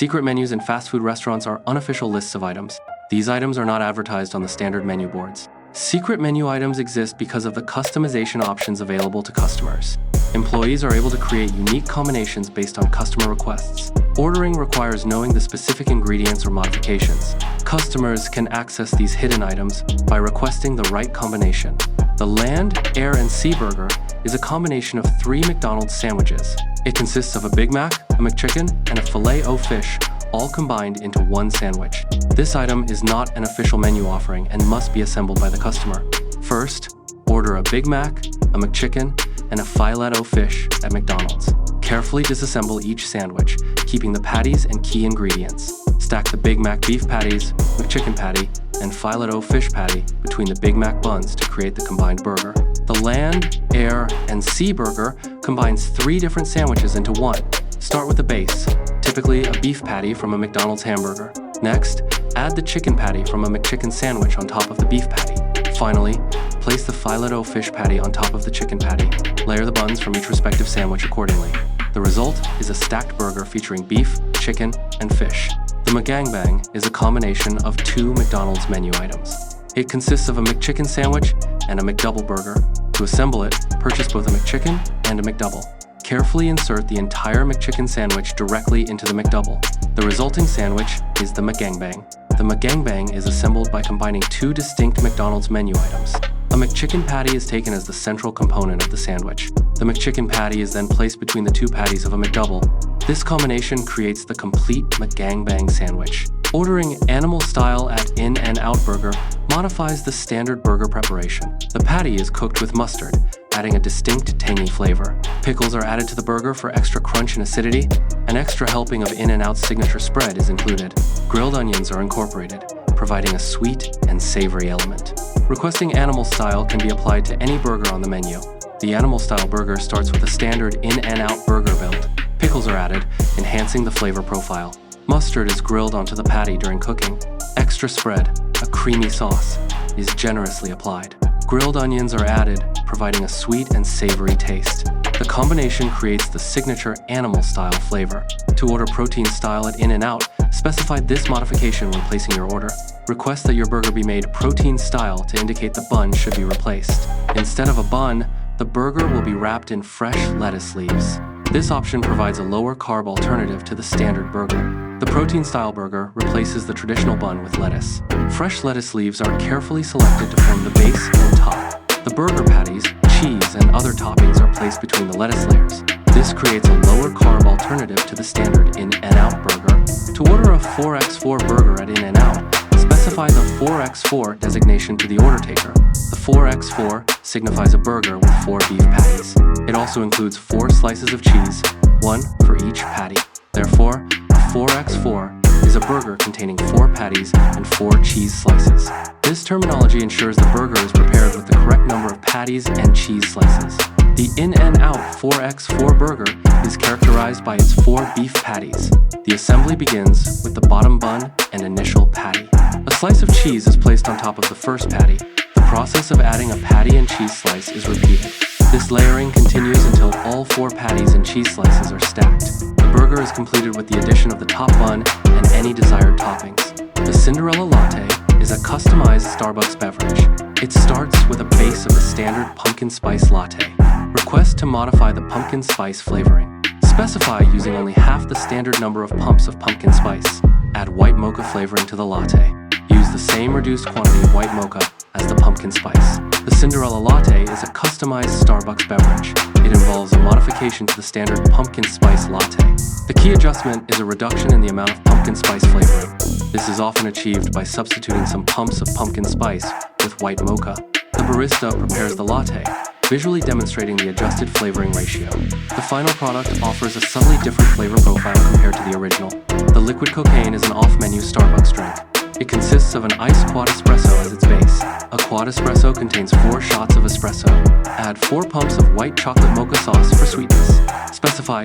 Secret menus in fast food restaurants are unofficial lists of items. These items are not advertised on the standard menu boards. Secret menu items exist because of the customization options available to customers. Employees are able to create unique combinations based on customer requests. Ordering requires knowing the specific ingredients or modifications. Customers can access these hidden items by requesting the right combination. The Land, Air, and Sea Burger is a combination of 3 McDonald's sandwiches. It consists of a Big Mac, a McChicken, and a Filet-O-Fish, all combined into one sandwich. This item is not an official menu offering and must be assembled by the customer. First, order a Big Mac, a McChicken, and a Filet-O-Fish at McDonald's. Carefully disassemble each sandwich, keeping the patties and key ingredients. Stack the Big Mac beef patties, McChicken patty, and Filet-O-Fish patty between the Big Mac buns to create the combined burger. The Land, Air, and Sea Burger combines 3 different sandwiches into one. Start with the base, typically a beef patty from a McDonald's hamburger. Next, add the chicken patty from a McChicken sandwich on top of the beef patty. Finally, place the Filet-O-Fish patty on top of the chicken patty. Layer the buns from each respective sandwich accordingly. The result is a stacked burger featuring beef, chicken, and fish. The McGangbang is a combination of 2 McDonald's menu items. It consists of a McChicken sandwich and a McDouble burger. To assemble it, purchase both a McChicken and a McDouble. Carefully insert the entire McChicken sandwich directly into the McDouble. The resulting sandwich is the McGangbang. The McGangbang is assembled by combining 2 distinct McDonald's menu items. A McChicken patty is taken as the central component of the sandwich. The McChicken patty is then placed between the 2 patties of a McDouble. This combination creates the complete McGangbang sandwich. Ordering animal style at In-N-Out Burger modifies the standard burger preparation. The patty is cooked with mustard, adding a distinct tangy flavor. Pickles are added to the burger for extra crunch and acidity. An extra helping of In-N-Out's signature spread is included. Grilled onions are incorporated, providing a sweet and savory element. Requesting animal style can be applied to any burger on the menu. The animal style burger starts with a standard In-N-Out burger build. Pickles are added, enhancing the flavor profile. Mustard is grilled onto the patty during cooking. Extra spread, a creamy sauce, is generously applied. Grilled onions are added, providing a sweet and savory taste. The combination creates the signature animal-style flavor. To order protein style at In-N-Out, specify this modification when placing your order. Request that your burger be made protein style to indicate the bun should be replaced. Instead of a bun, the burger will be wrapped in fresh lettuce leaves. This option provides a lower-carb alternative to the standard burger. The protein-style burger replaces the traditional bun with lettuce. Fresh lettuce leaves are carefully selected to form the base and top. The burger patties, cheese, and other toppings are placed between the lettuce layers. This creates a lower-carb alternative to the standard In-N-Out burger. To order a 4x4 burger at In-N-Out, specify the 4x4 designation to the order taker. The 4x4 signifies a burger with 4 beef patties. It also includes 4 slices of cheese, 1 for each patty. Therefore, a 4x4 is a burger containing 4 patties and 4 cheese slices. This terminology ensures the burger is prepared with the correct number of patties and cheese slices. The In-N-Out 4x4 burger is characterized by its 4 beef patties. The assembly begins with the bottom bun and initial patty. A slice of cheese is placed on top of the first patty. The process of adding a patty and cheese slice is repeated. This layering continues until all 4 patties and cheese slices are stacked. The burger is completed with the addition of the top bun and any desired toppings. The Cinderella Latte is a customized Starbucks beverage. It starts with a base of a standard pumpkin spice latte. Request to modify the pumpkin spice flavoring. Specify using only half the standard number of pumps of pumpkin spice. Add white mocha flavoring to the latte. Use the same reduced quantity of white mocha as the pumpkin spice. The Cinderella Latte is a customized Starbucks beverage. It involves a modification to the standard pumpkin spice latte. The key adjustment is a reduction in the amount of pumpkin spice flavoring. This is often achieved by substituting some pumps of pumpkin spice with white mocha. The barista prepares the latte, visually demonstrating the adjusted flavoring ratio. The final product offers a subtly different flavor profile compared to the original. The liquid cocaine is an off-menu Starbucks drink. It consists of an iced quad espresso as its base. A quad espresso contains 4 shots of espresso. Add 4 pumps of white chocolate mocha sauce for sweetness. Specify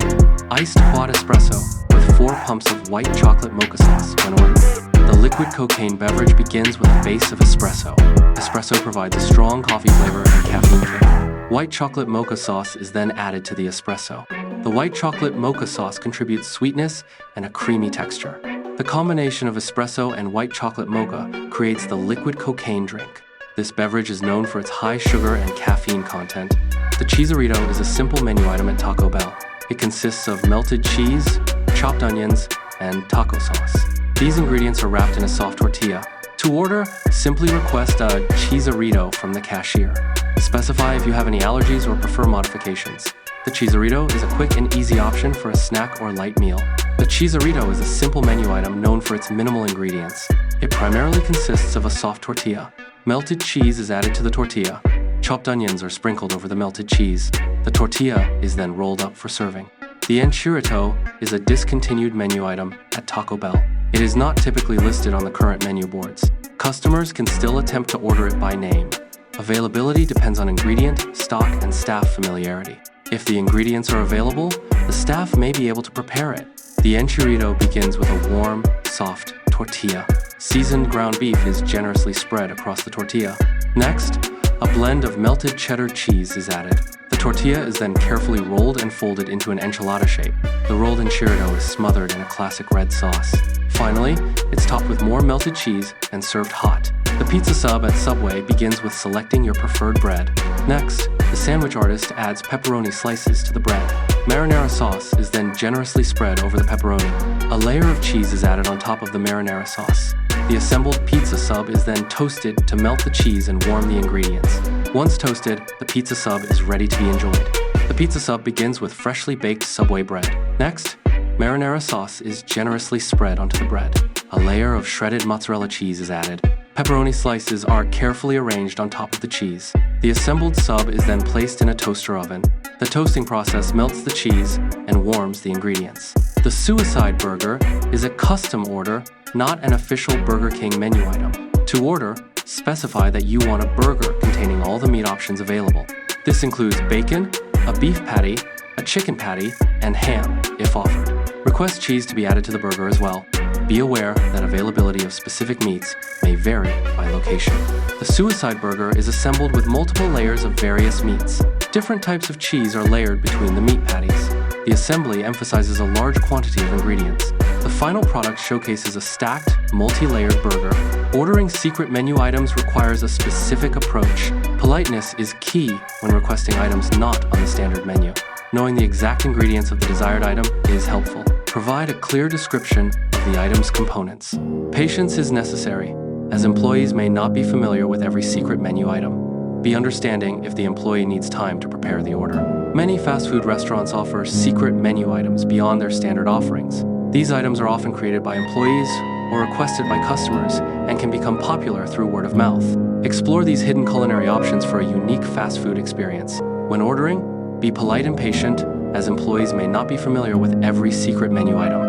iced quad espresso with 4 pumps of white chocolate mocha sauce when ordering. The liquid cocaine beverage begins with a base of espresso. Espresso provides a strong coffee flavor and caffeine kick. White chocolate mocha sauce is then added to the espresso. The white chocolate mocha sauce contributes sweetness and a creamy texture. The combination of espresso and white chocolate mocha creates the liquid cocaine drink. This beverage is known for its high sugar and caffeine content. The Cheeserito is a simple menu item at Taco Bell. It consists of melted cheese, chopped onions, and taco sauce. These ingredients are wrapped in a soft tortilla. To order, simply request a Cheeserito from the cashier. Specify if you have any allergies or prefer modifications. The Cheeserito is a quick and easy option for a snack or light meal. The Cheeserito is a simple menu item known for its minimal ingredients. It primarily consists of a soft tortilla. Melted cheese is added to the tortilla. Chopped onions are sprinkled over the melted cheese. The tortilla is then rolled up for serving. The Enchilito is a discontinued menu item at Taco Bell. It is not typically listed on the current menu boards. Customers can still attempt to order it by name. Availability depends on ingredient, stock, and staff familiarity. If the ingredients are available, the staff may be able to prepare it. The Enchilito begins with a warm, soft tortilla. Seasoned ground beef is generously spread across the tortilla. Next, a blend of melted cheddar cheese is added. The tortilla is then carefully rolled and folded into an enchilada shape. The rolled enchilada is smothered in a classic red sauce. Finally, it's topped with more melted cheese and served hot. The pizza sub at Subway begins with selecting your preferred bread. Next, the sandwich artist adds pepperoni slices to the bread. Marinara sauce is then generously spread over the pepperoni. A layer of cheese is added on top of the marinara sauce. The assembled pizza sub is then toasted to melt the cheese and warm the ingredients. Once toasted, the pizza sub is ready to be enjoyed. The pizza sub begins with freshly baked Subway bread. Next, marinara sauce is generously spread onto the bread. A layer of shredded mozzarella cheese is added. Pepperoni slices are carefully arranged on top of the cheese. The assembled sub is then placed in a toaster oven. The toasting process melts the cheese and warms the ingredients. The Suicide Burger is a custom order, not an official Burger King menu item. To order, specify that you want a burger containing all the meat options available. This includes bacon, a beef patty, a chicken patty, and ham, if offered. Request cheese to be added to the burger as well. Be aware that availability of specific meats may vary by location. The Suicide Burger is assembled with multiple layers of various meats. Different types of cheese are layered between the meat patties. The assembly emphasizes a large quantity of ingredients. The final product showcases a stacked, multi-layered burger. Ordering secret menu items requires a specific approach. Politeness is key when requesting items not on the standard menu. Knowing the exact ingredients of the desired item is helpful. Provide a clear description of the item's components. Patience is necessary, as employees may not be familiar with every secret menu item. Be understanding if the employee needs time to prepare the order. Many fast food restaurants offer secret menu items beyond their standard offerings. These items are often created by employees or requested by customers and can become popular through word of mouth. Explore these hidden culinary options for a unique fast food experience. When ordering, be polite and patient, as employees may not be familiar with every secret menu item.